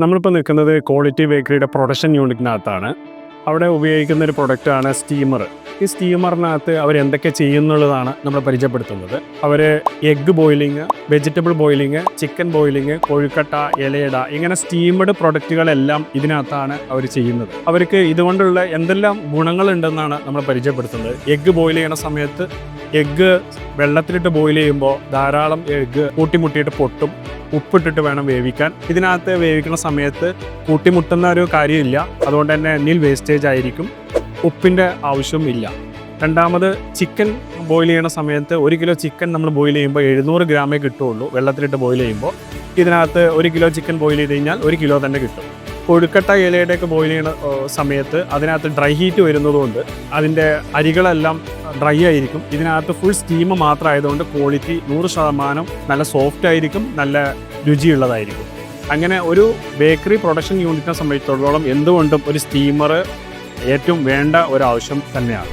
നമ്മളിപ്പോൾ നിൽക്കുന്നത് quality ബേക്കറിയുടെ production യൂണിറ്റിനകത്താണ്. അവിടെ ഉപയോഗിക്കുന്ന ഒരു പ്രൊഡക്റ്റാണ് സ്റ്റീമർ. ഈ സ്റ്റീമറിനകത്ത് അവരെന്തൊക്കെ ചെയ്യുന്നുള്ളതാണ് നമ്മൾ പരിചയപ്പെടുത്തുന്നത്. അവർ egg boiling, vegetable boiling, chicken boiling, കോഴിക്കട്ട, ഇലയിട, ഇങ്ങനെ സ്റ്റീംഡ് പ്രൊഡക്റ്റുകളെല്ലാം ഇതിനകത്താണ് അവർ ചെയ്യുന്നത്. അവർക്ക് ഇതുകൊണ്ടുള്ള എന്തെല്ലാം ഗുണങ്ങളുണ്ടെന്നാണ് നമ്മൾ പരിചയപ്പെടുത്തുന്നത്. എഗ്ഗ് ബോയിൽ ചെയ്യണ സമയത്ത് എഗ്ഗ് വെള്ളത്തിലിട്ട് ബോയിൽ ചെയ്യുമ്പോൾ ധാരാളം എഗ്ഗ് കൂട്ടിമുട്ടിയിട്ട് പൊട്ടും. ഉപ്പിട്ടിട്ട് വേണം വേവിക്കാൻ. ഇതിനകത്ത് വേവിക്കുന്ന സമയത്ത് കൂട്ടിമുട്ടുന്ന ഒരു കാര്യമില്ല. അതുകൊണ്ട് തന്നെ എണ്ണയിൽ വേസ്റ്റേജ് ആയിരിക്കും. ഉപ്പിൻ്റെ ആവശ്യവും ഇല്ല. രണ്ടാമത്, ചിക്കൻ ബോയിൽ ചെയ്യുന്ന സമയത്ത് 1 കിലോ ചിക്കൻ നമ്മൾ ബോയിൽ ചെയ്യുമ്പോൾ 700 ഗ്രാമേ കിട്ടുകയുള്ളൂ. വെള്ളത്തിലിട്ട് ബോയിൽ ചെയ്യുമ്പോൾ ഇതിനകത്ത് 1 കിലോ ചിക്കൻ ബോയിൽ ചെയ്ത് കഴിഞ്ഞാൽ 1 കിലോ തന്നെ കിട്ടും. കൊഴുക്കട്ട ഇലയുടെയൊക്കെ ബോയിൽ ചെയ്യുന്ന സമയത്ത് അതിനകത്ത് ഡ്രൈ ഹീറ്റ് വരുന്നതുകൊണ്ട് അതിൻ്റെ അരികളെല്ലാം ഡ്രൈ ആയിരിക്കും. ഇതിനകത്ത് ഫുൾ സ്റ്റീം മാത്രമായതുകൊണ്ട് ക്വാളിറ്റി 100% നല്ല സോഫ്റ്റ് ആയിരിക്കും, നല്ല രുചിയുള്ളതായിരിക്കും. അങ്ങനെ ഒരു ബേക്കറി പ്രൊഡക്ഷൻ യൂണിറ്റിനെ സംബന്ധിച്ചിടത്തോളം എന്തുകൊണ്ടും ഒരു സ്റ്റീമർ ഏറ്റവും വേണ്ട ഒരാവശ്യം തന്നെയാണ്.